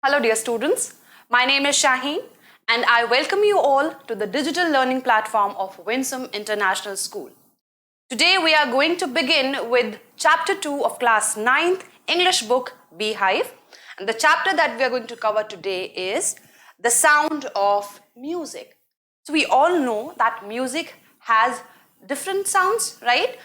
Hello dear students, my name is Shahin and I welcome you all to the digital learning platform of Winsome International School. Today we are going to begin with chapter 2 of class 9th English book Beehive, and the chapter that we are going to cover today is the sound of music. So we all know that music has different sounds, right?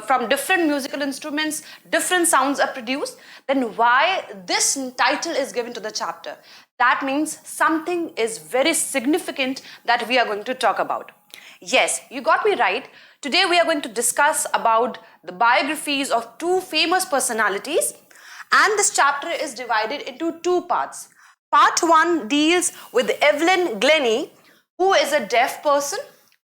From different musical instruments, different sounds are produced. Then why this title is given to the chapter? That means something is very significant that we are going to talk about. Yes, you got me right. Today we are going to discuss about the biographies of two famous personalities, and this chapter is divided into two parts. Part 1 deals with Evelyn Glennie, who is a deaf person,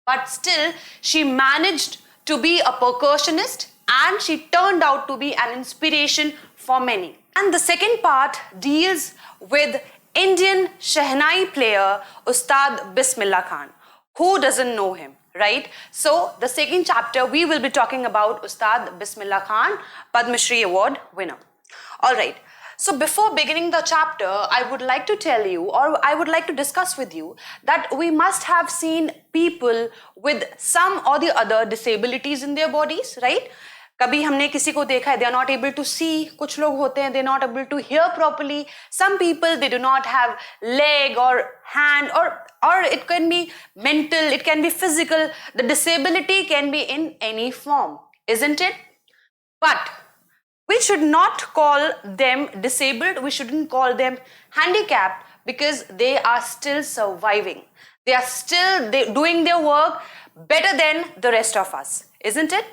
but still she managed to be a percussionist and she turned out to be an inspiration for many. And the second part deals with Indian Shehnai player Ustad Bismillah Khan. Who doesn't know him, right? So the second chapter we will be talking about Ustad Bismillah Khan, Padma Shri Award winner. All right. So before beginning the chapter, I would like to tell you, or I would like to discuss with you, that we must have seen people with some or the other disabilities in their bodies, right? कभी हमने किसी को देखा है, they are not able to see. कुछ लोग होते हैं, they are not able to hear properly. Some people, they do not have leg or hand, or it can be mental, it can be physical. The disability can be in any form, isn't it? But we should not call them disabled, we shouldn't call them handicapped, because they are still surviving. They are still doing their work better than the rest of us, isn't it?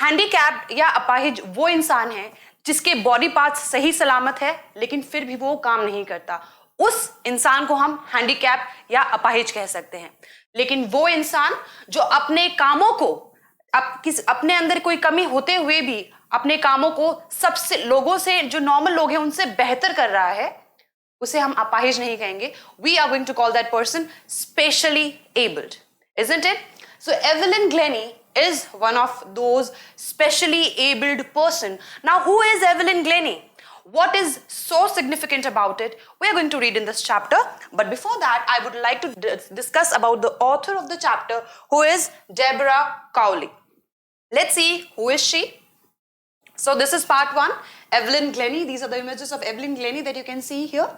Handicapped या अपाहिज वो इंसान है जिसके body parts सही सलामत है लेकिन फिर भी वो काम नहीं करता. उस इंसान को हम हैंडीकैप या अपाहिज कह सकते हैं. लेकिन वो इंसान जो अपने कामों को अपने अंदर कोई कमी होते हुए भी अपने कामों को सबसे लोगों से जो नॉर्मल लोग हैं उनसे बेहतर कर रहा है, उसे हम अपाहिज नहीं कहेंगे. We are going to call that person specially abled, isn't it? So Evelyn Glennie is one of those specially abled person. Now, who is Evelyn Glennie? What is so significant about it? We are going to read in this chapter. But before that, I would like to discuss about the author of the chapter, who is Deborah Cowley. Let's see, who is she? So this is part 1, Evelyn Glennie. These are the images of Evelyn Glennie that you can see here.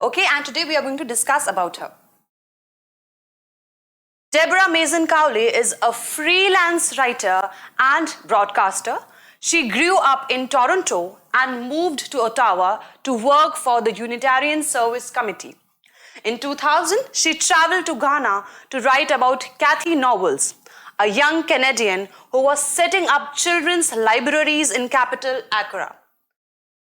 Okay, and today we are going to discuss about her. Deborah Mason Cowley is a freelance writer and broadcaster. She grew up in Toronto and moved to Ottawa to work for the Unitarian Service Committee. In 2000, she traveled to Ghana to write about Cathy Novels, a young Canadian who was setting up children's libraries in capital Accra.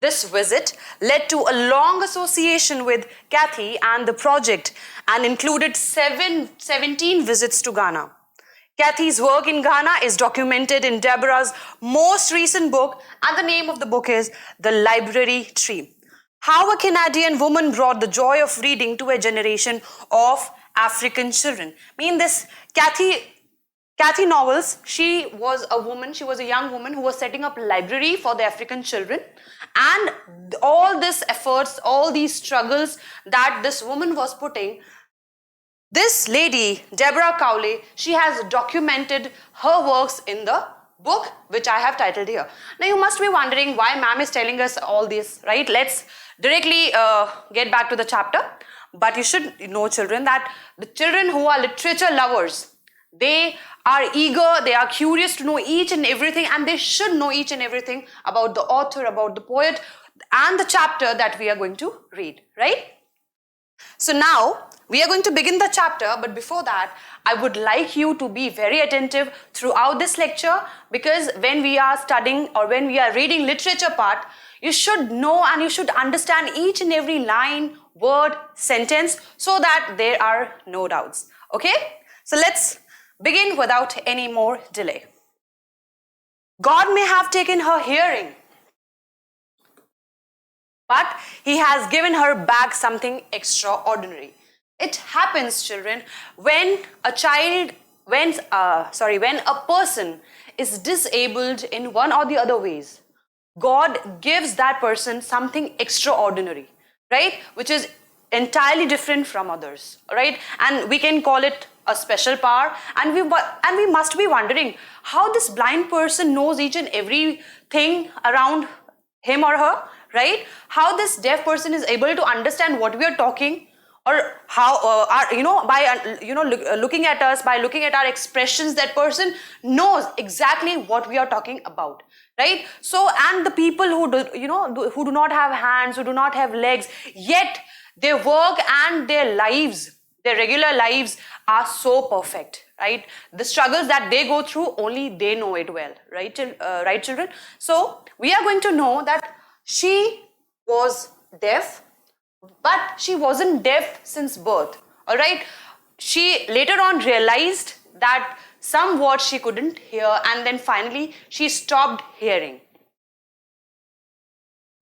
This visit led to a long association with Cathy and the project and included 17 visits to Ghana. Cathy's work in Ghana is documented in Deborah's most recent book, and the name of the book is The Library Tree: How a Canadian Woman Brought the Joy of Reading to a Generation of African Children. I mean, this Cathy Novels, she was a young woman who was setting up a library for the African children, and all these efforts, all these struggles that this woman was putting, this lady, Deborah Cowley, she has documented her works in the book, which I have titled here. Now you must be wondering why ma'am is telling us all this, right? Let's directly get back to the chapter. But you should know, children, that the children who are literature lovers, they are eager, they are curious to know each and everything, and they should know each and everything about the author, about the poet, and the chapter that we are going to read, right? So now, we are going to begin the chapter, but before that, I would like you to be very attentive throughout this lecture, because when we are studying or when we are reading literature part, you should know and you should understand each and every line, word, sentence, so that there are no doubts, okay? So let's begin without any more delay. God may have taken her hearing, but he has given her back something extraordinary. It happens, children, when a person is disabled in one or the other ways, God gives that person something extraordinary. right? Which is entirely different from others, right? And we can call it a special power. And we must be wondering how this blind person knows each and everything around him or her, right? How this deaf person is able to understand what we are talking, or how by looking at us, by looking at our expressions, that person knows exactly what we are talking about, right? So, and the people who who do not have hands, who do not have legs, yet their work and their lives, their regular lives, are so perfect, right? The struggles that they go through, only they know it well, right? Right, children? So we are going to know that she was deaf, but she wasn't deaf since birth, all right? She later on realized that some words she couldn't hear, and then finally she stopped hearing.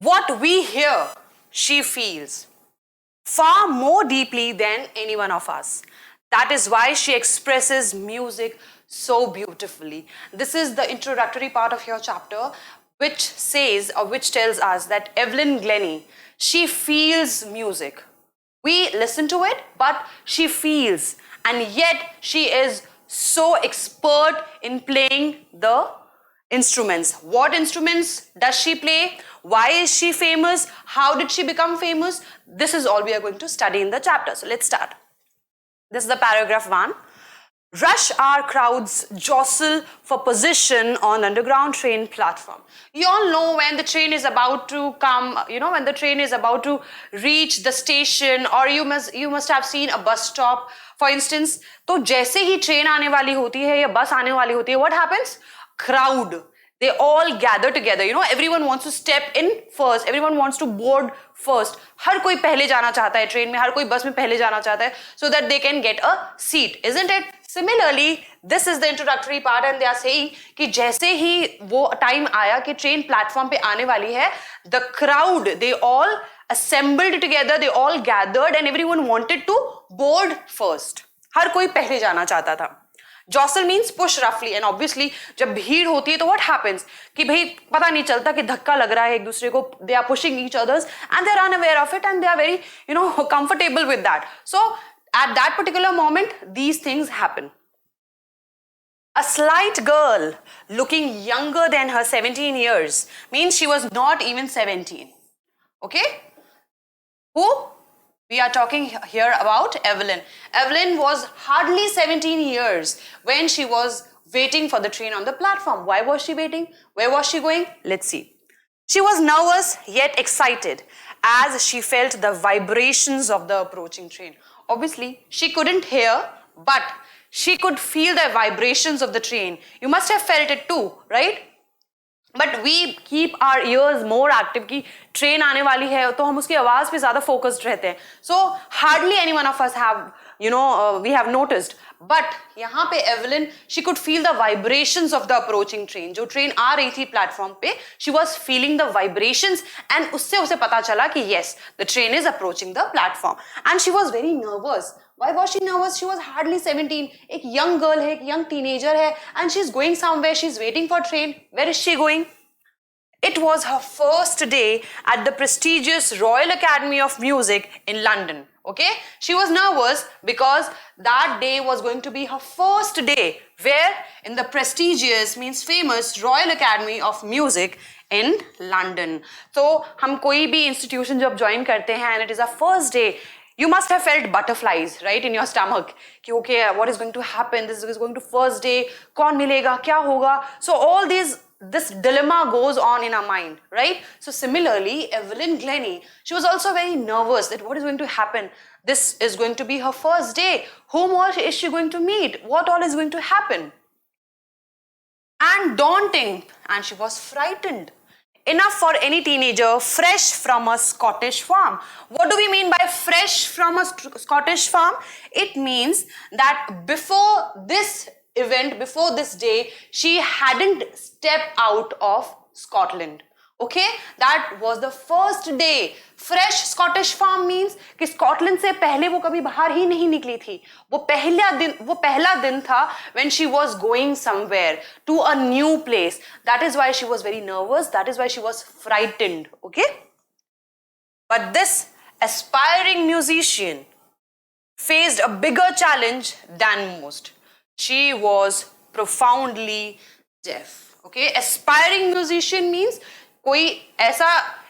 What we hear, she feels far more deeply than any one of us. That is why she expresses music so beautifully. This is the introductory part of your chapter, which says, or which tells us that Evelyn Glennie, she feels music. We listen to it, but she feels, and yet she is so expert in playing the instruments. What instruments does she play? Why is she famous? How did she become famous? This is all we are going to study in the chapter. So let's start. This is the paragraph 1. Rush hour crowds jostle for position on underground train platform. You all know when the train is about to come, when the train is about to reach the station, or you must have seen a bus stop, for instance. तो जैसे ही train आने वाली होती है या bus आने वाली होती है, what happens? Crowd. They all gather together. Everyone wants to step in first. Everyone wants to board first. हर कोई पहले जाना चाहता है ट्रेन में, हर कोई बस में पहले जाना चाहता है, so that they can get a seat, isn't it? Similarly, this is the introductory part, and they are saying कि जैसे ही वो time आया कि ट्रेन प्लेटफॉर्म पे आने वाली है, the crowd, they all assembled together, they all gathered, and everyone wanted to board first. हर कोई पहले जाना चाहता था. Jostle means push roughly, and obviously जब भीड़ होती है तो what happens कि भाई पता नहीं चलता कि धक्का लग रहा है एक दूसरे को. They are pushing each others and they are unaware of it, and they are very comfortable with that. So at that particular moment these things happen. A slight girl looking younger than her 17 years means she was not even 17. Okay? Who? We are talking here about Evelyn. Evelyn was hardly 17 years when she was waiting for the train on the platform. Why was she waiting? Where was she going? Let's see. She was nervous yet excited as she felt the vibrations of the approaching train. Obviously, she couldn't hear, but she could feel the vibrations of the train. You must have felt it too, right? But we keep our ears more active कि train आने वाली है तो हम उसकी आवाज पे ज़्यादा focused रहते हैं. So hardly any one of us have, we have noticed. But यहाँ पे Evelyn, she could feel the vibrations of the approaching train. जो train आ रही थी platform पे, she was feeling the vibrations, and उससे उसे पता चला कि yes, the train is approaching the platform. And she was very nervous. Why was she nervous? She was hardly 17. एक young girl है, एक young teenager है, and she's going somewhere. She's waiting for train. Where is she going? It was her first day at the prestigious Royal Academy of Music in London. Okay? She was nervous because that day was going to be her first day. Where? In the prestigious, means famous, Royal Academy of Music in London. So, हम कोई भी institution जब join करते हैं and it is our first day, you must have felt butterflies, right, in your stomach. कि okay, what is going to happen? This is going to first day. कौन मिलेगा? क्या होगा? So all this dilemma goes on in our mind, right? So similarly, Evelyn Glennie, she was also very nervous that what is going to happen? This is going to be her first day. Whom all is she going to meet? What all is going to happen? And daunting, and she was frightened. Enough for any teenager fresh from a Scottish farm. What do we mean by fresh from a Scottish farm? It means that before this event, before this day, she hadn't stepped out of Scotland. Okay, that was the first day. Fresh Scottish farm means कि Scotland से पहले वो कभी बाहर ही नहीं निकली थी. वो पहला दिन था when she was going somewhere to a new place. That is why she was very nervous. That is why she was frightened. Okay, but this aspiring musician faced a bigger challenge than most. She was profoundly deaf. Okay, aspiring musician means कोई ऐसा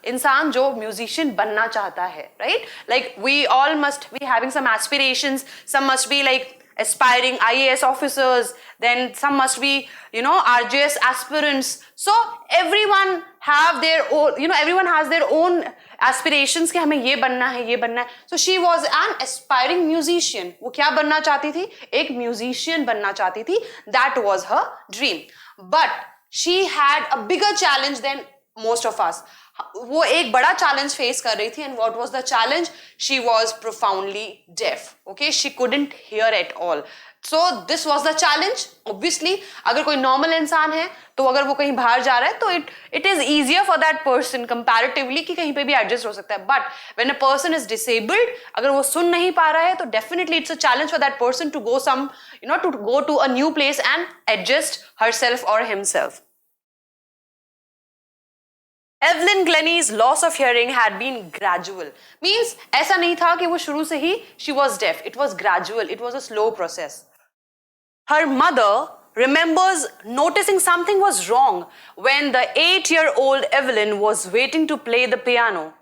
इंसान जो musician बनना चाहता है, right? Like we all must be having some aspirations. Some must be like aspiring IAS officers. Then some must be, RJS aspirants. So everyone have their own, everyone has their own aspirations कि हमें ये बनना है, ये बनना है. So she was an aspiring musician. वो क्या बनना चाहती थी? एक musician बनना चाहती थी. That was her dream. But she had a bigger challenge than most of us. वो एक बड़ा challenge face कर रही थी. And what was the challenge? She was profoundly deaf. Okay, she couldn't hear at all. So this was the challenge. Obviously, अगर कोई normal इंसान है तो अगर वो कहीं बाहर जा रहा है तो it is easier for that person comparatively कि कहीं पे भी adjust हो सकता है. But when a person is disabled, अगर वो सुन नहीं पा रहा है तो definitely it's a challenge for that person to go to go to a new place and adjust herself or himself. Evelyn Glennie's loss of hearing had been gradual. Means ऐसा नहीं था कि वो शुरू से ही she was deaf. It was gradual. It was a slow process. Her mother remembers noticing something was wrong when the 8-year-old Evelyn was waiting to play the piano.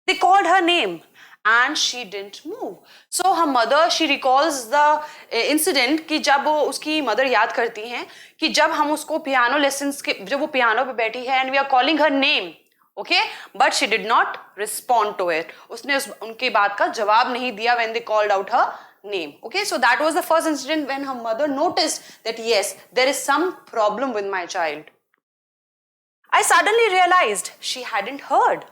They called her name and she didn't move. So her mother, she recalls the incident कि जब वो उसकी mother याद करती हैं कि जब हम उसको piano lessons के जब वो piano पे बैठी है and we are calling her name. Okay, but she did not respond to it. उसने उनकी बात का जवाब नहीं दिया when they called out her name. Okay, so that was the first incident when her mother noticed that yes, there is some problem with my child. I suddenly realized she hadn't heard,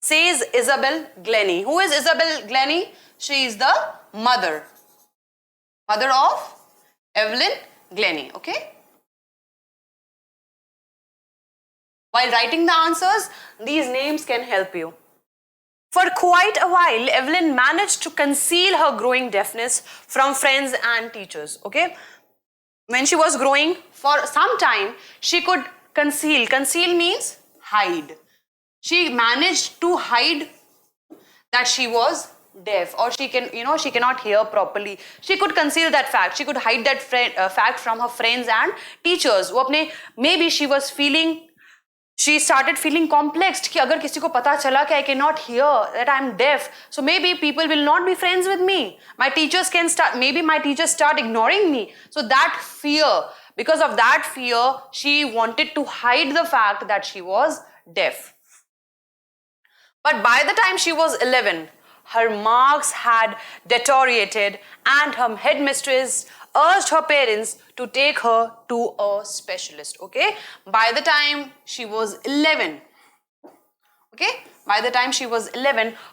says Isabel Glennie. Who is Isabel Glennie? She is the mother of Evelyn Glennie. Okay. While writing the answers, these names can help you. For quite a while, Evelyn managed to conceal her growing deafness from friends and teachers. Okay? When she was growing, for some time, she could conceal. Conceal means hide. She managed to hide that she was deaf or she cannot hear properly. She could conceal that fact. She could hide that fact from her friends and teachers. Maybe she started feeling complexed कि अगर किसी को पता चला कि I cannot hear, that I am deaf, so maybe people will not be friends with me. My teachers start ignoring me. So that fear, because of that fear, she wanted to hide the fact that she was deaf. But by the time she was 11, her marks had deteriorated and her headmistress urged her parents to take her to a specialist. Okay, by the time she was 11,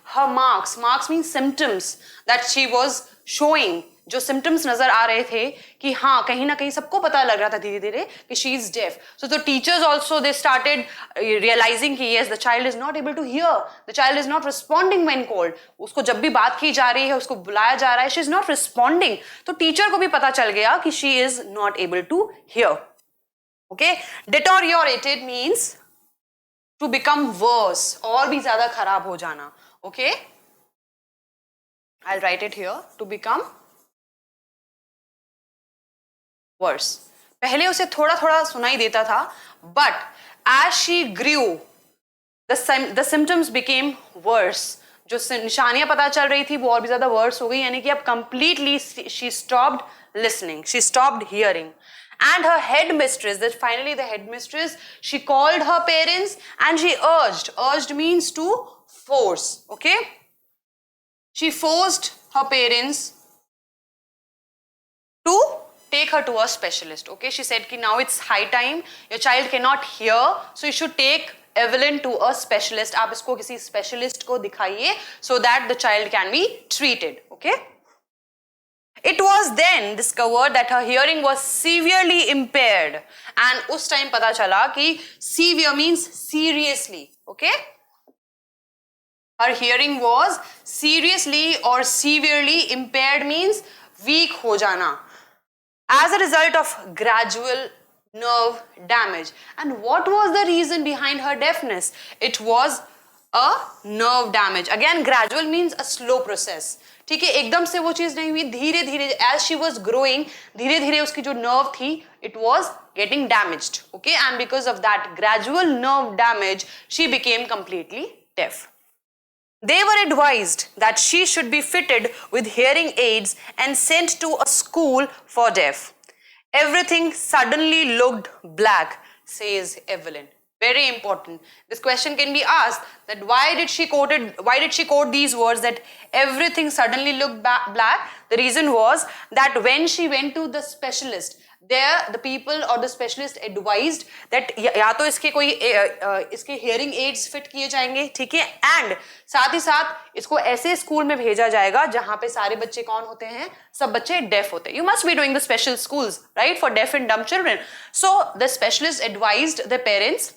her marks means symptoms that she was showing, जो symptoms नजर आ रहे थे कि हाँ कहीं ना कहीं सबको पता लग रहा था धीरे धीरे कि she is deaf. So the teachers also, they started realizing कि yes, the child is not able to hear, the child is not responding when called. उसको जब भी बात की जा रही है, उसको बुलाया जा रहा है, she is not responding. तो teacher को भी पता चल गया कि she is not able to hear. Okay, deteriorated means to become worse, और भी ज़्यादा खराब हो जाना. Okay, I'll write it here. To become worse. पहले उसे थोड़ा थोड़ा सुनाई देता था, but as she grew, the symptoms became worse. जो निशानियां पता चल रही थी वो और भी ज़्यादा worse हो गई, यानी कि अब completely she stopped listening, she stopped hearing. And her headmistress, she called her parents and she urged means to force. Okay, she forced her parents to take her to a specialist. Okay, she said कि now it's high time, your child cannot hear, so you should take Evelyn to a specialist. आप इसको किसी specialist को दिखाइए so that the child can be treated. Okay. It was then discovered that her hearing was severely impaired, and उस time पता चला कि severe means seriously. Okay. Her hearing was seriously or severely impaired means weak हो जाना, as a result of gradual nerve damage. And what was the reason behind her deafness? It was a nerve damage. Again, gradual means a slow process. ठीक है, एकदम से वो चीज नहीं हुई, धीरे धीरे as she was growing, धीरे धीरे उसकी जो nerve थी, it was getting damaged. Okay, and because of that gradual nerve damage, she became completely deaf. They were advised that she should be fitted with hearing aids and sent to a school for deaf. Everything suddenly looked black, says Evelyn. Very important. This question can be asked that why did she quote these words that everything suddenly looked black? The reason was that when she went to the specialist, there the people or the specialist advised that या तो इसके कोई इसके hearing aids fit किए जाएंगे, ठीक है, and साथ ही साथ इसको ऐसे स्कूल में भेजा जाएगा जहां पे सारे बच्चे कौन होते हैं, सब बच्चे deaf होते हैं. You must be doing the special schools, right, for deaf and dumb children. So the specialist advised the parents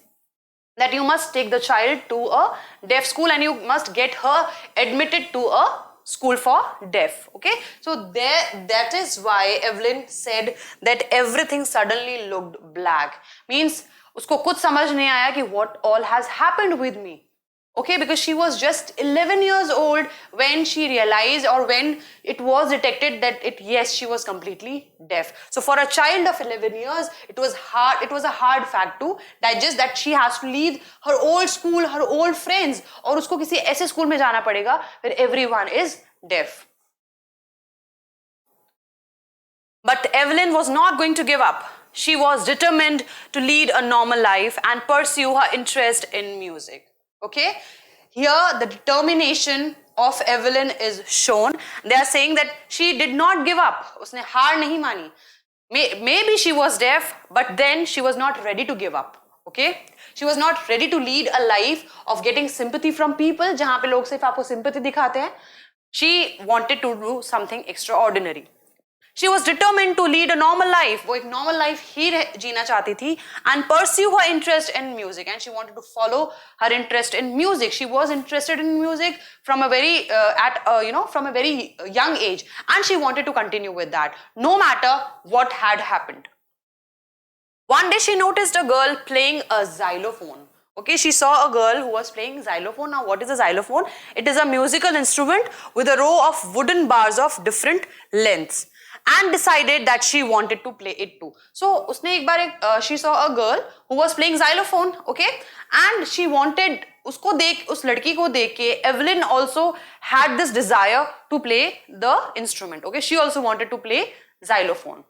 that you must take the child to a deaf school and you must get her admitted to a school for deaf. Okay, so that is why Evelyn said that everything suddenly looked black. Means उसको कुछ समझ नहीं आया कि what all has happened with me. Okay, because she was just 11 years old when she realized or when it was detected that yes, she was completely deaf. So for a child of 11 years, it was a hard fact to digest that she has to leave her old school, her old friends, और उसको किसी ऐसे school में जाना पड़ेगा where everyone is deaf. But Evelyn was not going to give up. She was determined to lead a normal life and pursue her interest in music. Okay, here the determination of Evelyn is shown. They are saying that she did not give up. उसने हार नहीं मानी. Maybe she was deaf, but then she was not ready to give up. Okay, she was not ready to lead a life of getting sympathy from people जहाँ पे लोग सिर्फ आपको sympathy दिखाते हैं. She wanted to do something extraordinary. She was determined to lead a normal life. वो एक normal life ही जीना चाहती थी and pursue her interest in music. And she wanted to follow her interest in music. She was interested in music from a very from a very young age, and she wanted to continue with that, no matter what had happened. One day she noticed a girl playing a xylophone. Okay, she saw a girl who was playing xylophone. Now, what is a xylophone? It is a musical instrument with a row of wooden bars of different lengths. And decided that she wanted to play it too. So उसने एक बार she saw a girl who was playing xylophone, okay, and she wanted उसको देख उस लड़की को देख के Evelyn also had this desire to play the instrument. Okay, she also wanted to play xylophone.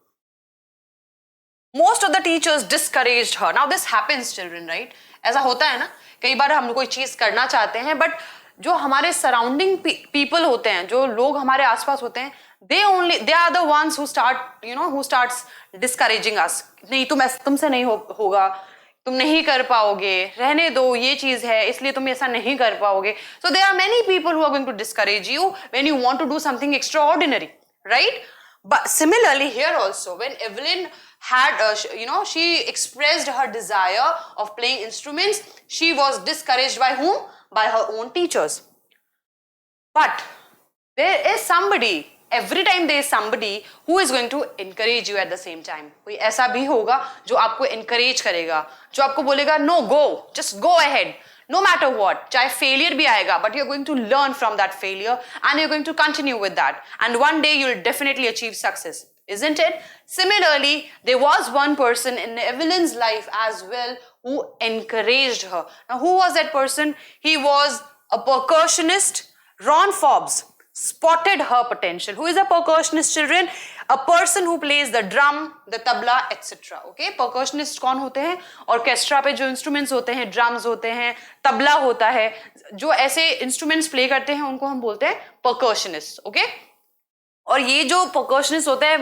Most of the teachers discouraged her. Now this happens, children, right? ऐसा होता है ना, कई बार हम कोई चीज करना चाहते हैं, but जो हमारे सराउंडिंग पीपल होते हैं, जो लोग हमारे आसपास होते हैं, they are the ones who starts discouraging us. नहीं, तुमसे नहीं होगा, तुम नहीं कर पाओगे, रहने दो, ये चीज है इसलिए तुम ऐसा नहीं कर पाओगे. So there are many people who are going to discourage you when you want to do something extraordinary, right? But similarly here also, when Evelyn had she expressed her desire of playing instruments, she was discouraged by whom? By her own teachers. But there is somebody, every time there is somebody who is going to encourage you at the same time. कोई ऐसा भी होगा जो आपको encourage करेगा, जो आपको बोलेगा no, go, just go ahead, no matter what. चाहे failure भी आएगा, but you're going to learn from that failure and you're going to continue with that, and one day you'll definitely achieve success, isn't it? Similarly, there was one person in Evelyn's life as well who encouraged her. Now, who was that person? He was a percussionist. Ron Forbes spotted her potential. Who is a percussionist, children? A person who plays the drum, the tabla, etc. Okay, percussionist कौन होते हैं? Orchestra पे जो instruments होते हैं, drums होते हैं, तबला होता है, जो ऐसे instruments play करते हैं, उनको हम बोलते हैं percussionists. Okay? और ये जो percussionist होते हैं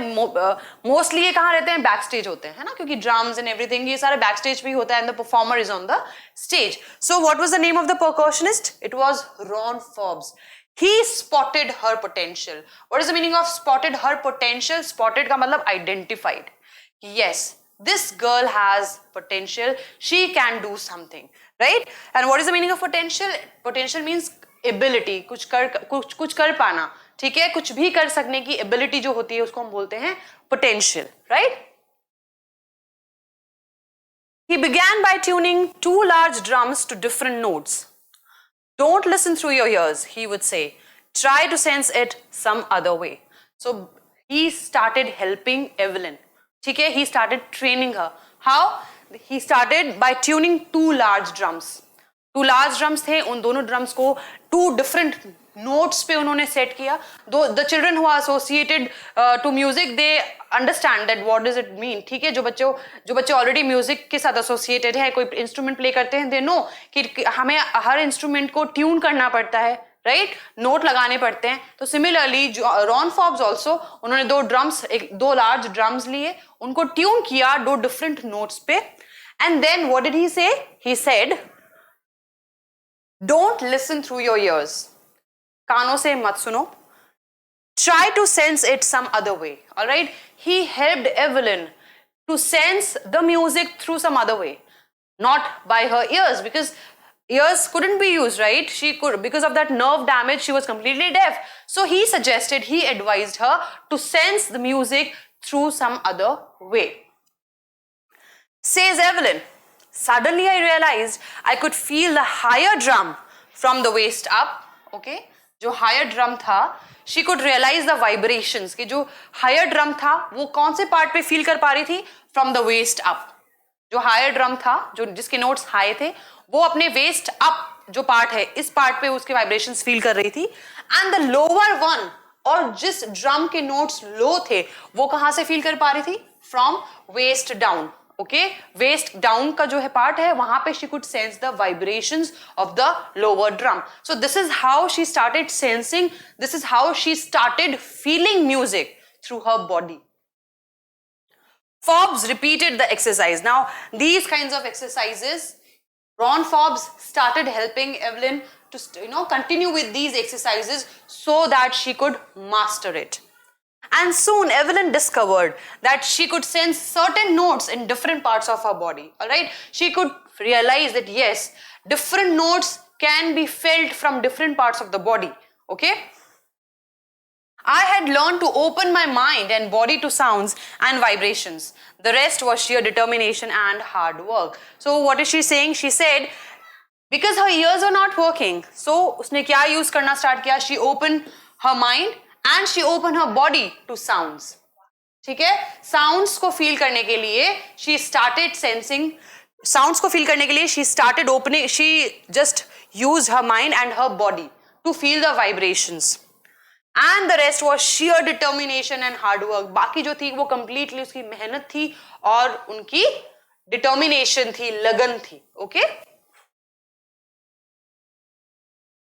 मोस्टली ये कहाँ रहते हैं? बैक स्टेज होते हैं, है ना, क्योंकि ड्रम्स एंड एवरीथिंग ये सारे बैक स्टेज पे ही होता है, and the performer is on the stage. So what was the name of the percussionist? It was Ron Forbes. He spotted her potential. What is the meaning of spotted her potential? Spotted का मतलब identified. Yes, this girl has potential. She can do something, right? And what is the meaning of potential? Potential means ability. कुछ कर पाना. ठीक है, कुछ भी कर सकने की ability जो होती है उसको हम बोलते हैं potential, right? He began by tuning two large drums to different notes. Don't listen through your ears, he would say. Try to sense it some other way. So he started helping Evelyn. Okay? He started training her. How? He started by tuning two large drums. Two large drums थे, उन दोनों drums को two different notes पे उन्होंने set किया. The children who are associated to music, they understand that what does it mean. ठीक है, जो बच्चे already music के साथ associated है, कोई instrument play करते हैं, they know कि हमें हर instrument को tune करना पड़ता है, right? नोट लगाने पड़ते हैं. तो सिमिलरली रॉन फॉब्स ऑल्सो, उन्होंने दो लार्ज ड्रम्स लिए, उनको ट्यून किया दो डिफरेंट नोट्स पे. And then what did he say? He said, don't listen through your ears. कानों से मत सुनो. Try to sense it some other way. All right? He helped Evelyn to sense the music through some other way, not by her ears, because ears couldn't be used, right? She could, because of that nerve damage, she was completely deaf. So he advised her to sense the music through some other way. Says Evelyn, suddenly I realized I could feel the higher drum from the waist up. Okay? जो higher drum था, she could realize the vibrations. कि जो higher drum था, वो कौन से part पे feel कर पा रही थी? From the waist up. जो higher drum था, जो जिसके notes high थे, वो अपने waist up जो part है, इस part पे उसके vibrations feel कर रही थी. And the lower one, और जिस drum के notes low थे, वो कहाँ से feel कर पा रही थी? From waist down. Okay, waist down का जो है part है, वहाँ पे she could sense the vibrations of the lower drum. So this is how she started sensing, this is how she started feeling music through her body. Forbes repeated the exercise. Now, these kinds of exercises, Ron Forbes started helping Evelyn to continue with these exercises so that she could master it. And soon Evelyn discovered that she could sense certain notes in different parts of her body. All right, she could realize that yes, different notes can be felt from different parts of the body. Okay, I had learned to open my mind and body to sounds and vibrations. The rest was sheer determination and hard work. So what is she saying? She said, because her ears are not working, so उसने क्या use करना start किया? She opened her mind and she opened her body to sounds. ठीक है? Sounds को feel करने के लिए she started sensing. Sounds को feel करने के लिए she started opening. She just used her mind and her body to feel the vibrations. And the rest was sheer determination and hard work. बाकी जो थी वो completely उसकी मेहनत थी और उनकी determination थी, लगन थी. Okay?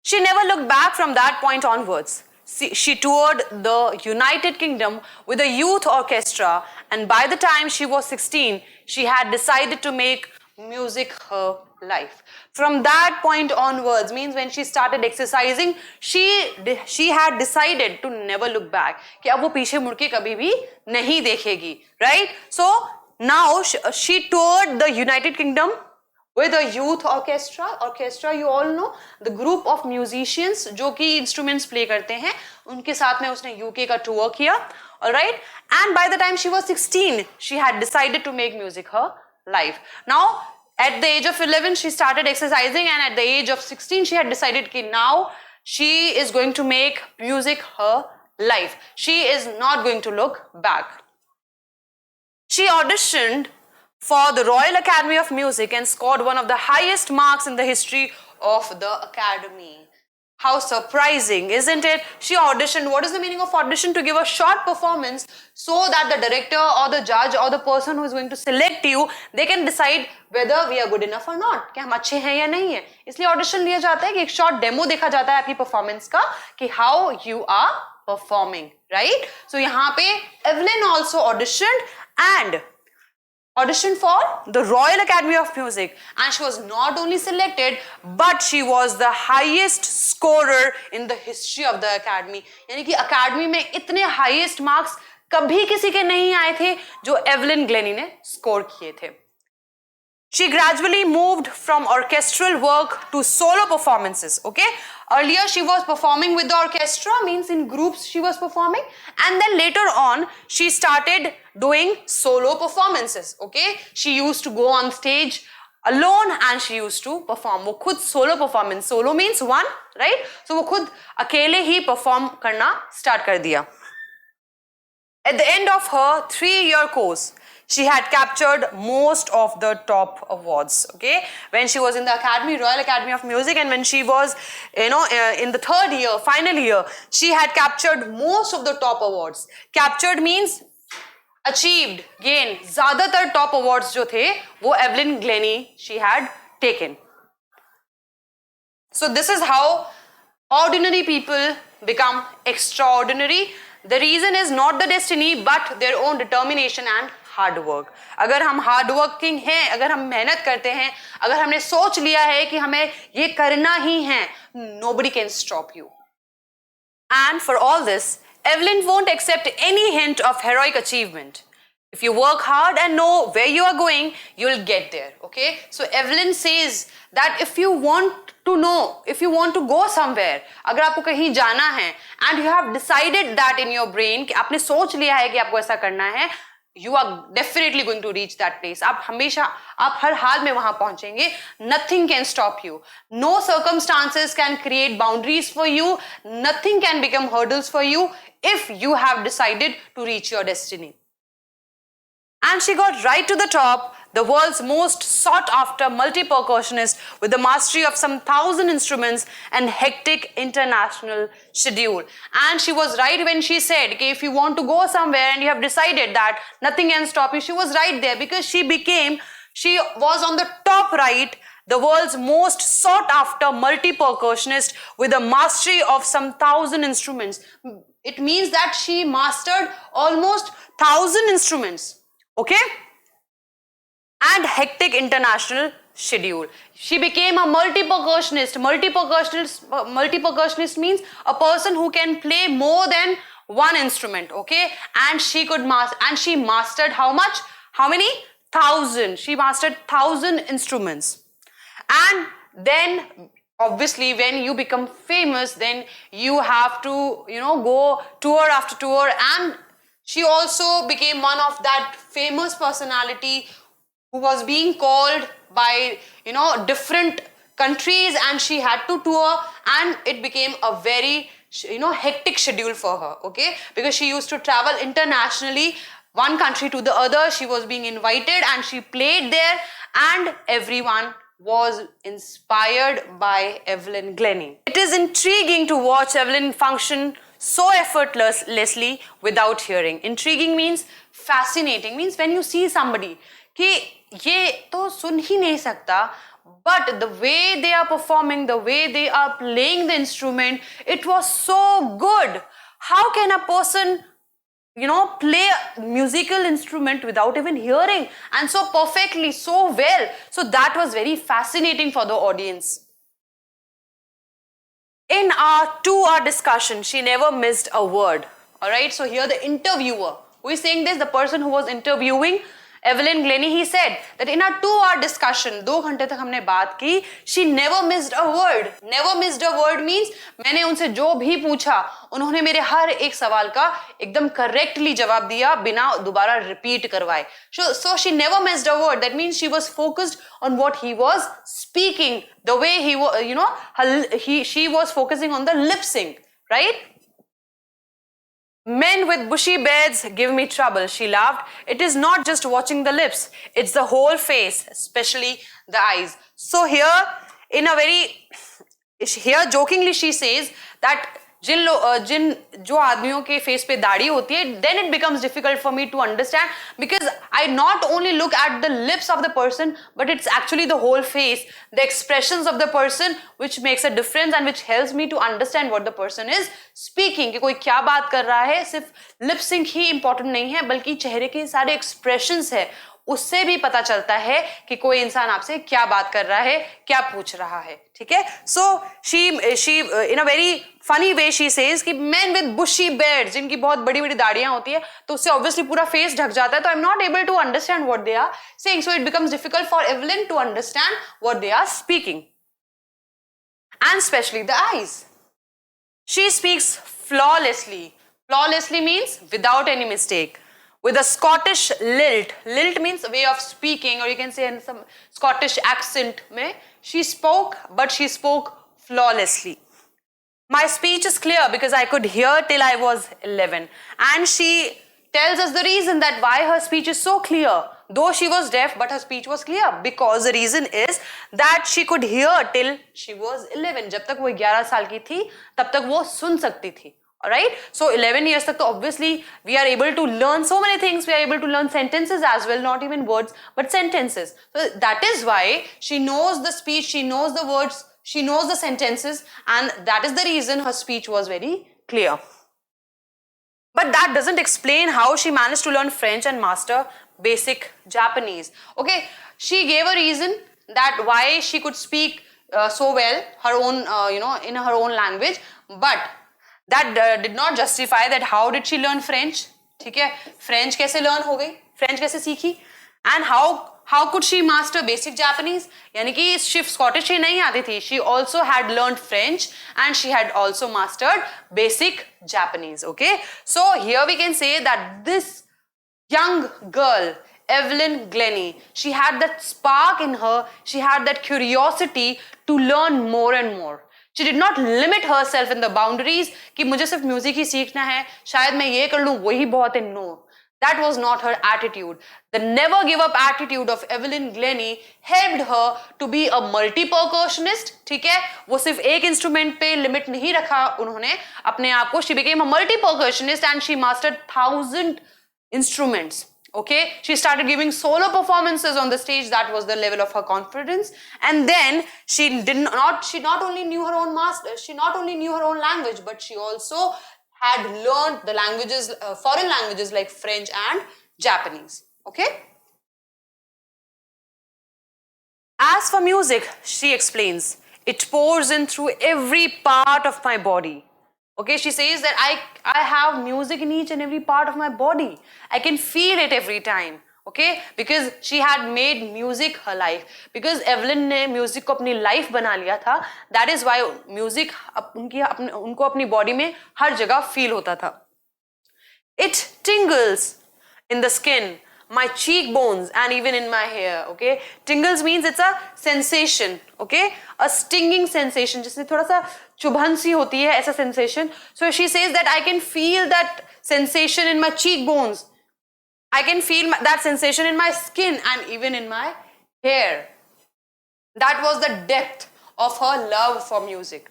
She never looked back from that point onwards. She toured the United Kingdom with a youth orchestra, and by the time she was 16, she had decided to make music her life. From that point onwards, means when she started exercising, she had decided to never look back. कि अब वो पीछे मुड़ के कभी भी नहीं देखेगी, right? So now she toured the United Kingdom with a youth orchestra. Orchestra, you all know, the group of musicians जो कि instruments play करते हैं, उनके साथ में उसने UK का tour किया, all right? And by the time she was 16, she had decided to make music her life. Now, at the age of 11, she started exercising, and at the age of 16, she had decided that now she is going to make music her life. She is not going to look back. She auditioned for the Royal Academy of Music and scored one of the highest marks in the history of the Academy. How surprising, isn't it? She auditioned. What is the meaning of audition? To give a short performance so that the director or the judge or the person who is going to select you, they can decide whether we are good enough or not. कि हम अच्छे हैं या नहीं है. इसलिए audition लिया जाता है कि एक short demo देखा जाता है आपकी performance का कि how you are performing, right? So यहाँ पे Evelyn also auditioned and auditioned for the Royal Academy of Music, and she was not only selected but she was the highest scorer in the history of the Academy. यानी कि Academy में इतने highest marks कभी किसी के नहीं आए थे जो Evelyn Glennie ने score किए थे. She gradually moved from orchestral work to solo performances. Okay, earlier she was performing with the orchestra, means in groups she was performing, and then later on she started doing solo performances. Okay, she used to go on stage alone and she used to perform. वो खुद solo performance, solo means one, right? So वो खुद अकेले ही perform करना start कर दिया. At the end of her 3-year course, she had captured most of the top awards. Okay, when she was in the Academy, Royal Academy of Music, and when she was, in the 3rd year, final year, she had captured most of the top awards. Captured means achieved, gained. ज़्यादातर top awards जो थे, वो Evelyn Glennie she had taken. So this is how ordinary people become extraordinary. The reason is not the destiny, but their own determination and hard work. अगर हम hard working हैं, अगर हम मेहनत करते हैं, अगर हमने सोच लिया है कि हमें ये करना ही है, nobody can stop you. And for all this, Evelyn won't accept any hint of heroic achievement. If you work hard and know where you are going, you'll get there. Okay? So Evelyn says that if you want to know, if you want to go somewhere, अगर आपको कहीं जाना है, and you have decided that in your brain कि आपने सोच लिया है कि आपको ऐसा करना है, you are definitely going to reach that place. आप हमेशा, आप हर हाल में वहां पहुंचेंगे. Nothing can stop you. No circumstances can create boundaries for you. Nothing can become hurdles for you if you have decided to reach your destiny. And she got right to the top, the world's most sought-after multi-percussionist with the mastery of some 1,000 instruments and hectic international schedule. And she was right when she said, okay, if you want to go somewhere and you have decided that nothing can stop you, she was right there because she was on the top right, the world's most sought-after multi-percussionist with the mastery of some 1,000 instruments. It means that she mastered almost 1,000 instruments. Okay? And hectic international schedule. She became a multi-percussionist. Multi-percussionist means a person who can play more than one instrument. Okay? And she mastered how much? How many? 1,000. She mastered 1,000 instruments. And then obviously when you become famous, then you have to, go tour after tour, and she also became one of that famous personality who was being called by, different countries, and she had to tour, and it became a very, hectic schedule for her, okay? Because she used to travel internationally, one country to the other. She was being invited and she played there, and everyone was inspired by Evelyn Glennie. It is intriguing to watch Evelyn function so effortlessly without hearing. Intriguing means fascinating, means when you see somebody कि ये तो सुन ही नहीं सकता, but the way they are performing, the way they are playing the instrument, it was so good. How can a person play a musical instrument without even hearing, and so perfectly, so well? So that was very fascinating for the audience. In our 2-hour discussion, she never missed a word. Alright, so here the interviewer, who is saying this, the person who was interviewing Evelyn Glennie, he said that in our 2-hour discussion, 2 घंटे तक हमने बात की, she never missed a word. Never missed a word means मैंने उनसे जो भी पूछा, उन्होंने मेरे हर एक सवाल का एकदम correctly जवाब दिया बिना दोबारा repeat करवाए. So she never missed a word. That means she was focused on what he was speaking. The way he was, she was focusing on the lip sync, right? Men with bushy beards give me trouble, she laughed. It is not just watching the lips, it's the whole face, especially the eyes. So here jokingly she says that जो आदमियों के face पे दाढ़ी होती है, then it becomes difficult for me to understand, because I not only look at the lips of the person, but it's actually the whole face, the expressions of the person, which makes a difference and which helps me to understand what the person is speaking. कि कोई क्या बात कर रहा है, सिर्फ lip sync ही important नहीं है, बल्कि चेहरे के सारे expressions है, उससे भी पता चलता है कि कोई इंसान आपसे क्या बात कर रहा है, क्या पूछ रहा है. ठीक है? So she in a very funny way she says कि men with bushy beards, जिनकी बहुत बड़ी बड़ी दाढ़ियां होती है, तो उससे obviously पूरा face ढक जाता है, तो I'm not able to understand what they are saying. So it becomes difficult for Evelyn to understand what they are speaking, and especially the eyes. She speaks flawlessly. Flawlessly means without any mistake. with a Scottish lilt. Lilt means way of speaking, or you can say in some Scottish accent mein. She spoke, but she spoke flawlessly. My speech is clear because I could hear till I was 11. And she tells us the reason that why her speech is so clear. Though she was deaf, but her speech was clear. Because the reason is that she could hear till she was 11. जब तक वो 11 साल की थी, तब तक वो सुन सकती थी. Alright? So 11 years tak, obviously we are able to learn so many things. We are able to learn sentences as well, not even words, but sentences. So that is why she knows the speech, she knows the words, she knows the sentences, and that is the reason her speech was very clear. But that doesn't explain how she managed to learn French and master basic Japanese. Okay, she gave a reason that why she could speak so well her own, in her own language, but that did not justify that how did she learn French. ठीक है, French कैसे learn हो गई, French कैसे सीखी, and how could she master basic Japanese. यानी कि सिर्फ Scottish ही नहीं आती थी, she also had learned French and she had also mastered basic Japanese. Okay, so here we can say that this young girl, Evelyn Glennie, she had that spark in her, she had that curiosity to learn more and more. She did not limit herself in the boundaries कि मुझे सिर्फ music ही सीखना है, शायद मैं ये कर लूं वही बहुत है. No, that was not her attitude. The never give up attitude of Evelyn Glennie helped her to be a multi-percussionist. ठीक है, वो सिर्फ एक इंस्ट्रूमेंट पे लिमिट नहीं रखा उन्होंने अपने आप को. She became a multi-percussionist and she mastered 1,000 instruments. Okay, she started giving solo performances on the stage. That was the level of her confidence. And then she not only knew her own she not only knew her own language, but she also had learned the languages, foreign languages like French and Japanese. Okay. As for music, she explains, it pours in through every part of my body. Okay, she says that I have music in each and every part of my body. I can feel it every time. Okay, because she had made music her life. Because Evelyn ने music को अपनी life बना लिया था. That is why music उनको अपनी body में हर जगह feel होता था. It tingles in the skin, my cheekbones, and even in my hair. Okay, tingles means it's a sensation. Okay, a stinging sensation, जिससे थोड़ा सा चुभन सी होती है, ऐसा sensation. So she says that I can feel that sensation in my cheekbones. I can feel that sensation in my skin and even in my hair. That was the depth of her love for music.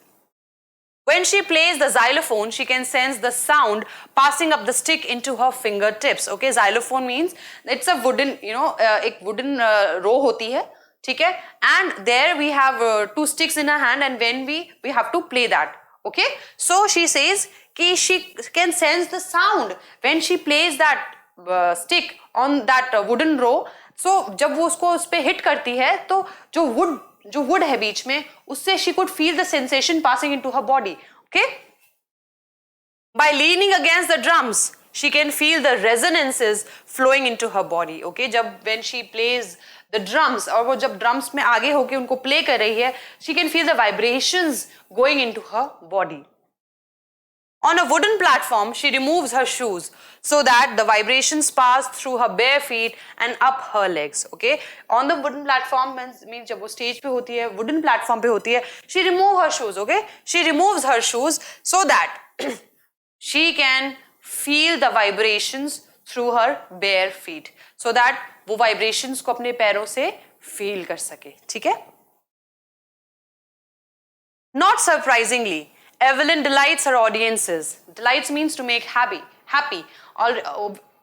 When she plays the xylophone, she can sense the sound passing up the stick into her fingertips. Okay, xylophone means it's a wooden, एक wooden row होती है, ठीक है? And there we have 2 sticks in her hand, and when we have to play that. Okay, so she says कि she can sense the sound when she plays that stick on that wooden row. So जब वो उसको उस पे hit करती है, तो जो wood है बीच में, उससे she could feel the sensation passing into her body. Okay, by leaning against the drums, she can feel the resonances flowing into her body. Okay, when she plays the drums, और वो जब drums में आगे होके उनको play कर रही है, she can feel the vibrations going into her body. On a wooden platform, she removes her shoes so that the vibrations pass through her bare feet and up her legs. Okay, on the wooden platform means जब वो stage पे होती है, wooden platform पे होती है, she removes her shoes. Okay, she removes her shoes so that she can feel the vibrations through her bare feet, so that वो vibrations को अपने पैरों से feel कर सके. ठीक है? Not surprisingly, Evelyn delights her audiences. Delights means to make happy.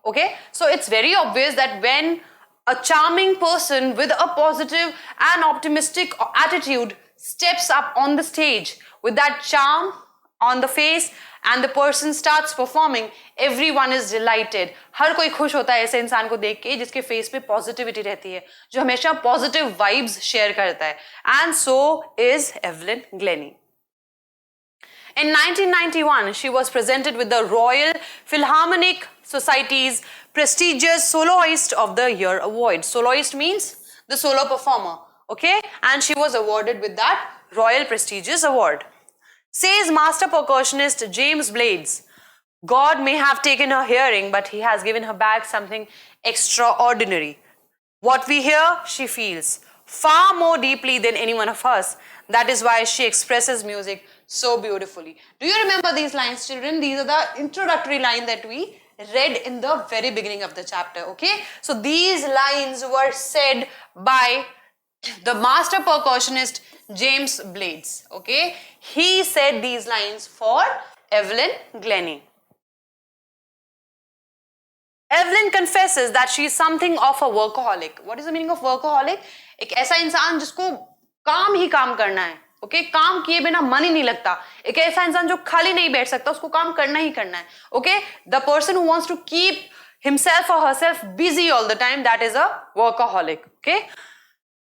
Okay, so it's very obvious that when a charming person with a positive and optimistic attitude steps up on the stage with that charm on the face and the person starts performing, everyone is delighted. हर कोई खुश होता है ऐसे इंसान को देख के जिसके face पे positivity रहती है, जो हमेशा positive vibes share करता है. And so is Evelyn Glennie. In 1991, she was presented with the Royal Philharmonic Society's prestigious Soloist of the Year award. Soloist means the solo performer. Okay, and she was awarded with that Royal prestigious award. Says master percussionist James Blades, God may have taken her hearing, but he has given her back something extraordinary. What we hear, she feels far more deeply than any one of us. That is why she expresses music so beautifully. Do you remember these lines, children? These are the introductory lines that we read in the very beginning of the chapter, okay? So these lines were said by the master percussionist James Blades, okay? He said these lines for Evelyn Glennie. Evelyn confesses that she is something of a workaholic. What is the meaning of workaholic? एक ऐसा इंसान जिसको काम ही काम करना है, okay? काम किए बिना मन ही नहीं लगता. एक ऐसा इंसान जो खाली नहीं बैठ सकता, उसको काम करना ही करना है, okay? The person who wants to keep himself or herself busy all the time, that is a workaholic, okay?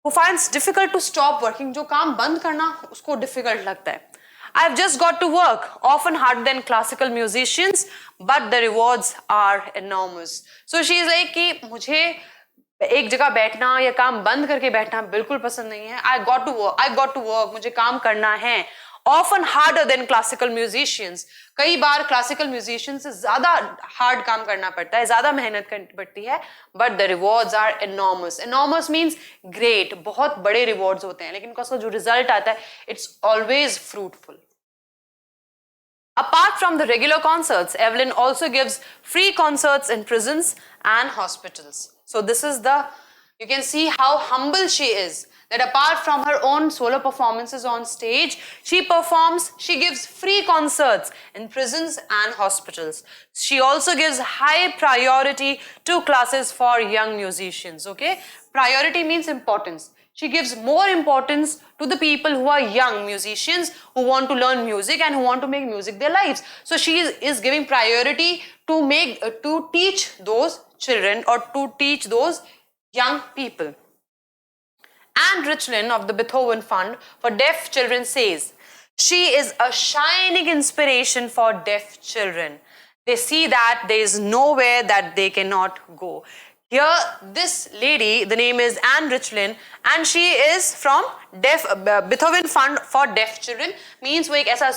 Who finds difficult to stop working, जो काम बंद करना उसको difficult लगता है. I've just got to work, often harder than classical musicians, but the rewards are enormous. So she is like कि मुझे एक जगह बैठना या काम बंद करके बैठना बिल्कुल पसंद नहीं है. I got to work, मुझे काम करना है. Often harder than classical musicians. कई बार classical musicians से ज़्यादा hard काम करना पड़ता है, ज़्यादा मेहनत करनी पड़ती है. But the rewards are enormous. Enormous means great. बहुत बड़े rewards होते हैं, लेकिन उसका जो result आता है, it's always fruitful. Apart from the regular concerts, Evelyn also gives free concerts in prisons and hospitals. So this is you can see how humble she is. That apart from her own solo performances on stage, she gives free concerts in prisons and hospitals. She also gives high priority to classes for young musicians, okay? Priority means importance. She gives more importance to the people who are young musicians who want to learn music and who want to make music their lives. So she is giving priority to teach those children or to teach those young people. Anne Richlin of the Beethoven Fund for Deaf Children says, she is a shining inspiration for deaf children. They see that there is nowhere that they cannot go. Here, this lady, the name is Anne Richlin, and she is from Beethoven Fund for Deaf Children. Means वो एक ऐसा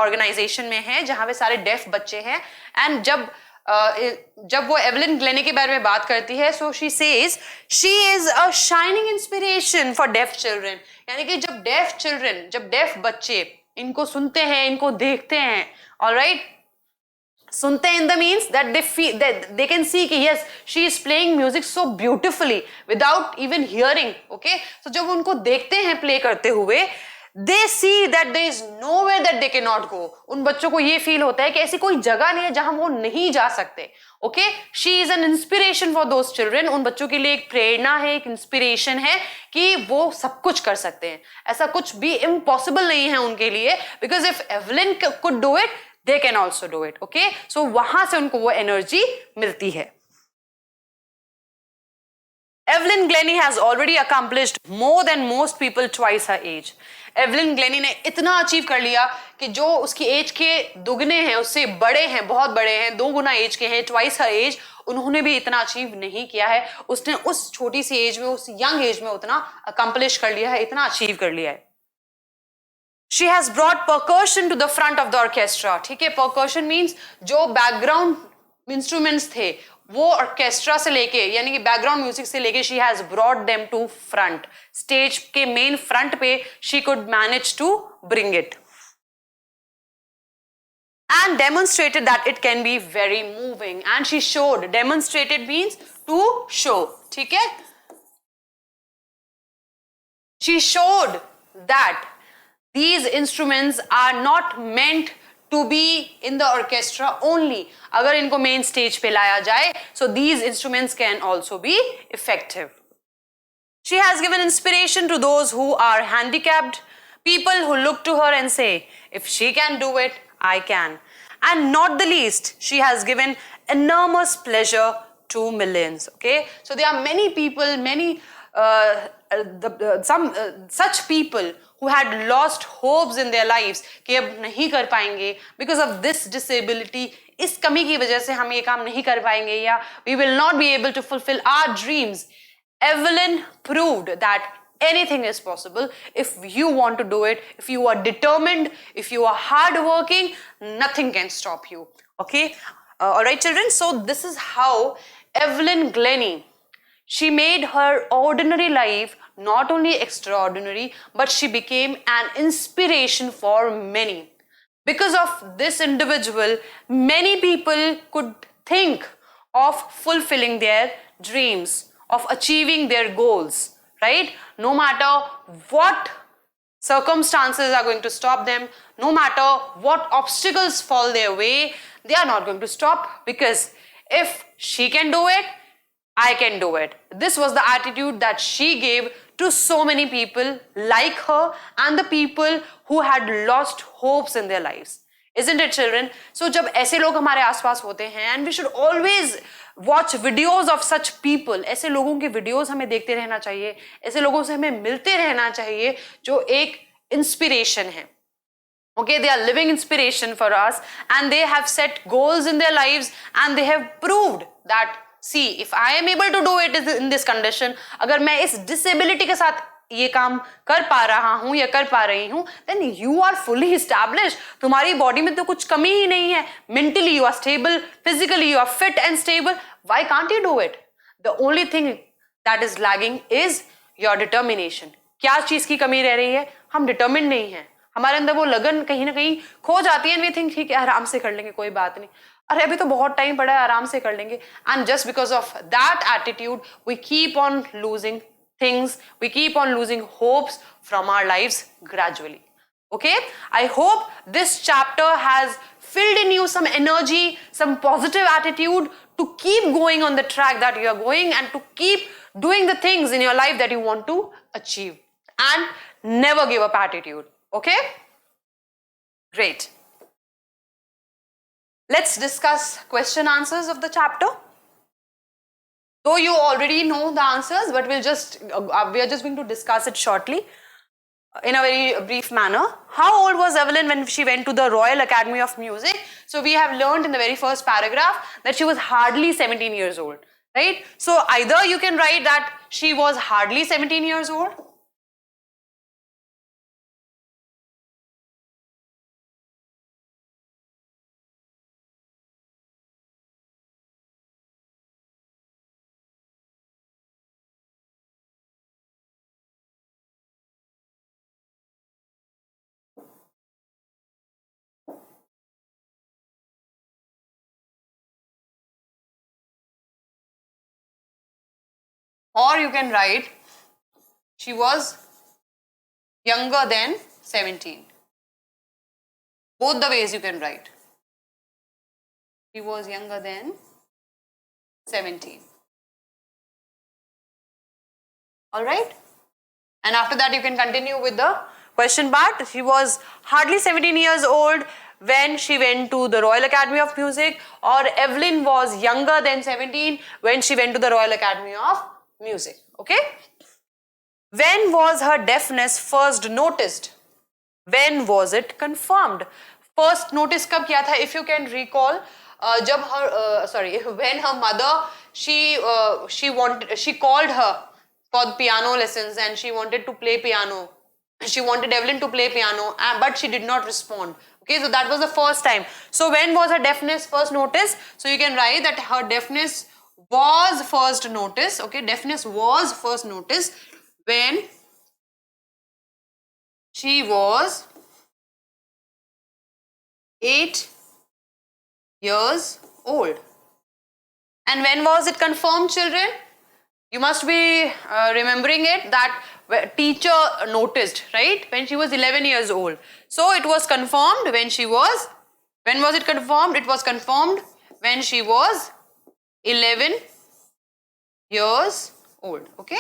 organization में है जहाँ पे सारे deaf बच्चे हैं. And जब वो एवलिन ग्लेनी के बारे में बात करती है, so she says she is a shining inspiration for deaf children. यानी कि जब deaf बच्चे इनको सुनते हैं, इनको देखते हैं, all right? सुनते हैं in the means that they feel that they can see कि yes, she is playing music so beautifully without even hearing, okay? So जब उनको देखते हैं play करते हुए, they see that there is nowhere that they cannot go. उन बच्चों को ये फील होता है कि ऐसी कोई जगह नहीं है जहां वो नहीं जा सकते. Okay? She is an inspiration for those children. उन बच्चों के लिए एक प्रेरणा है, एक इंस्पिरेशन है कि वो सब कुछ कर सकते हैं. ऐसा कुछ भी impossible नहीं है उनके लिए. Because if Evelyn could do it, they can also do it. Okay? So वहां से उनको वो एनर्जी मिलती है. Evelyn Glennie has already accomplished more than most people twice her age. Evelyn Glenny ने इतना अचीव कर लिया कि जो उसकी एज के दुगने हैं, उससे बड़े हैं, बहुत बड़े हैं, 2 गुना एज के हैं, ट्वाइस हर एज, उन्होंने भी इतना अचीव नहीं किया है. उसने उस छोटी सी एज में, उस यंग एज में उतना अकम्प्लिश कर लिया है, इतना अचीव कर लिया है. She has brought percussion to the front of the orchestra. ठीक है, percussion means जो बैकग्राउंड इंस्ट्रूमेंट्स थे वो ऑर्केस्ट्रा से लेके यानी कि बैकग्राउंड म्यूजिक से लेके she has brought them to front. Stage के मेन फ्रंट पे she could manage to bring it and demonstrated that it can be very moving. And she showed, demonstrated means to show. ठीक है, she showed that these instruments are not meant to be in the orchestra only. अगर इनको main stage पे लाया जाए, so these instruments can also be effective. She has given inspiration to those who are handicapped, people who look to her and say, if she can do it, I can. And not the least, she has given enormous pleasure to millions. Okay, so there are many people, such people who had lost hopes in their lives कि अब नहीं कर पाएंगे because of this disability, इस कमी की वजह से हम ये काम नहीं कर पाएंगे या we will not be able to fulfill our dreams. Evelyn proved that anything is possible if you want to do it, if you are determined, if you are hardworking, nothing can stop you. Okay, all right, children. So this is how Evelyn Glennie, she made her ordinary life not only extraordinary, but she became an inspiration for many. Because of this individual, many people could think of fulfilling their dreams, of achieving their goals, right? No matter what circumstances are going to stop them, no matter what obstacles fall their way, they are not going to stop, because if she can do it, I can do it. This was the attitude that she gave to so many people like her and the people who had lost hopes in their lives. Isn't it, children? So जब ऐसे लोग हमारे आसपास होते हैं, and we should always watch videos of such people, ऐसे लोगों के videos हमें देखते रहना चाहिए, ऐसे लोगों से हमें मिलते रहना चाहिए जो एक inspiration है. Okay, they are living inspiration for us, and they have set goals in their lives, and they have proved that, see, if I am able to do it in this condition, अगर मैं इस disability के साथ ये काम कर पा रहा हूं या कर पा रही हूं, then you are fully established. तुम्हारी बॉडी में तो कुछ कमी ही नहीं है. Mentally you are stable, physically you are fit and stable. Why can't you do it? The only thing that is lagging is your determination. क्या चीज की कमी रह रही है? हम determined नहीं हैं. हमारे अंदर वो लगन कहीं ना कहीं खो जाती है, and we think ठीक है, आराम से कर लेंगे, कोई बात नहीं, अरे अभी तो बहुत टाइम पड़ा है, आराम से कर लेंगे. And just because of that attitude, we keep on losing things, we keep on losing hopes from our lives gradually. Okay, I hope this chapter has filled in you some energy, some positive attitude to keep going on the track that you are going, and to keep doing the things in your life that you want to achieve, and never give up attitude. Okay, great. Let's discuss question answers of the chapter. Though you already know the answers, but we are just going to discuss it shortly in a very brief manner. How old was Evelyn when she went to the Royal Academy of Music? So we have learned in the very first paragraph that she was hardly 17 years old, right? So either you can write that she was hardly 17 years old, or you can write she was younger than 17. Both the ways you can write. She was younger than 17. All right? And after that you can continue with the question part. She was hardly 17 years old when she went to the Royal Academy of Music, or Evelyn was younger than 17 when she went to the Royal Academy of Music. Okay? When was her deafness first noticed? When was it confirmed? First notice कब किया था? If you can recall, जब her when her mother she called her for piano lessons, and she wanted to play piano. She wanted Evelyn to play piano, but she did not respond. Okay, so that was the first time. So when was her deafness first noticed? So you can write that her deafness was first noticed. Okay, deafness was first noticed when she was 8 years old. And when was it confirmed, children? You must be remembering it, that teacher noticed, right? When she was 11 years old. So it was confirmed when she was, when was it confirmed? It was confirmed when she was 11 years old. Okay?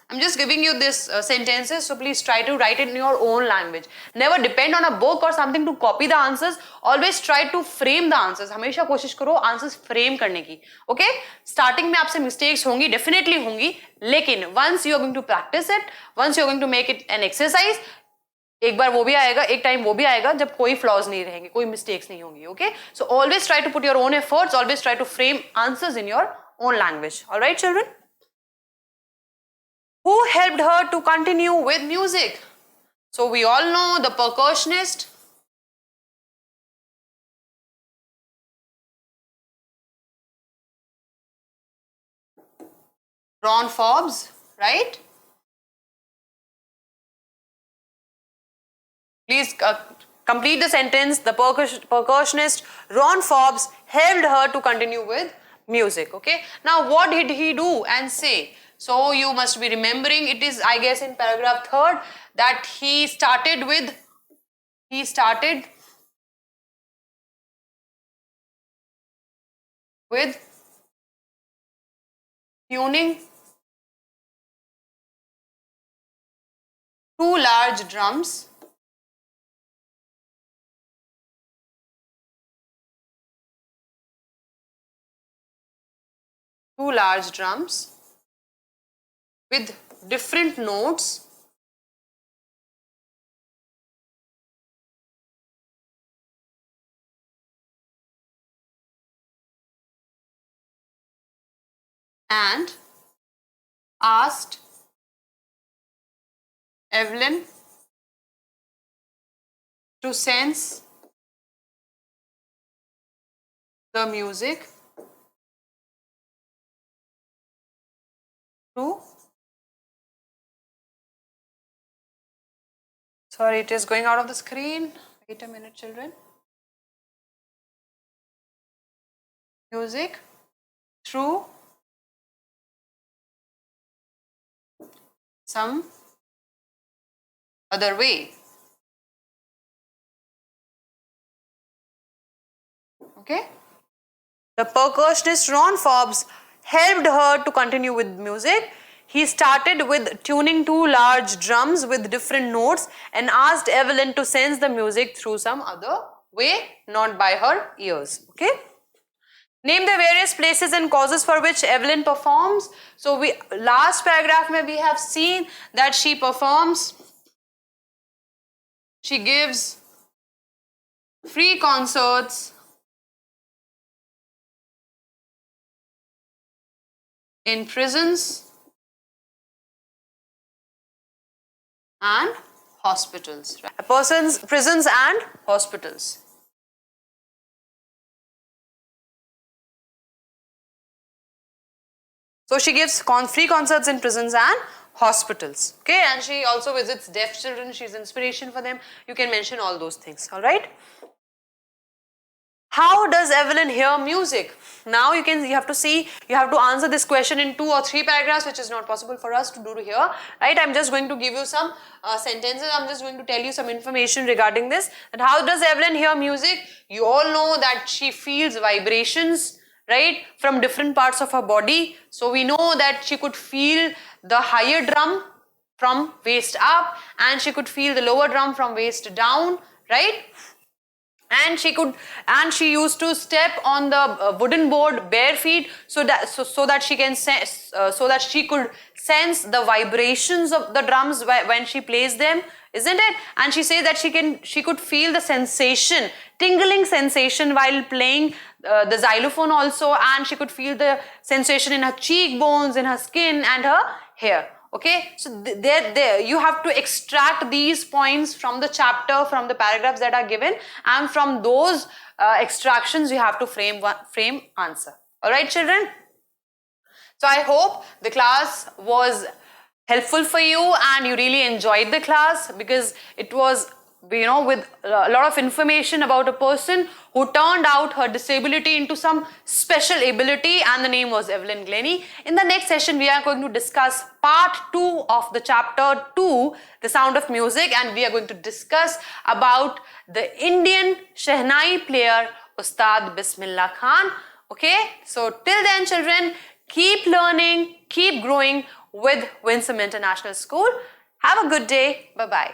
I'm just giving you this sentences, so please try to write it in your own language. Never depend on a book or something to copy the answers. Always try to frame the answers. हमेशा कोशिश करो answers frame करने की. Okay? Starting में आपसे mistakes होंगी, definitely होंगी, लेकिन once you are going to practice it, once you are going to make it an exercise, एक बार वो भी आएगा, एक टाइम वो भी आएगा जब कोई flaws नहीं रहेंगे, कोई mistakes नहीं होंगी. Okay? So always try to put your own efforts. Always try to frame answers in your own language. All right, children? Who helped her to continue with music? So we all know the percussionist. Ron Forbes, right? Please complete the sentence. The percussionist Ron Forbes helped her to continue with music. Okay. Now, what did he do and say? So, you must be remembering, it is, I guess, in paragraph 3rd that he started with tuning two large drums with different notes and asked Evelyn to sense the music through. Sorry, it is going out of the screen. Wait a minute, children. Music through some other way. Okay. The percussionist Ron Forbes helped her to continue with music. He started with tuning two large drums with different notes and asked Evelyn to sense the music through some other way, not by her ears. Okay. Name the various places and causes for which Evelyn performs. So, last paragraph mein we have seen that she performs, she gives free concerts in prisons and hospitals. Right? Prisons and hospitals. So she gives free concerts in prisons and hospitals. Okay, and she also visits deaf children. She's inspiration for them. You can mention all those things. All right. How does Evelyn hear music? Now you have to answer this question in 2 or 3 paragraphs, which is not possible for us to do here. Right? I'm just going to give you some sentences. I'm just going to tell you some information regarding this. And how does Evelyn hear music? You all know that she feels vibrations, right, from different parts of her body. So we know that she could feel the higher drum from waist up, and she could feel the lower drum from waist down, right? And she used to step on the wooden board bare feet so that she could sense the vibrations of the drums when she plays them, isn't it? And she says that she could feel the tingling sensation while playing the xylophone also, and she could feel the sensation in her cheekbones, in her skin and her hair. Okay, so there you have to extract these points from the chapter, from the paragraphs that are given, and from those extractions you have to frame answer. All right, children. So I hope the class was helpful for you and you really enjoyed the class, because it was, with a lot of information about a person who turned out her disability into some special ability, and the name was Evelyn Glennie. In the next session, we are going to discuss part 2 of the chapter 2, The Sound of Music, and we are going to discuss about the Indian Shehnai player Ustad Bismillah Khan. Okay, so till then, children, keep learning, keep growing with Winsome International School. Have a good day. Bye-bye.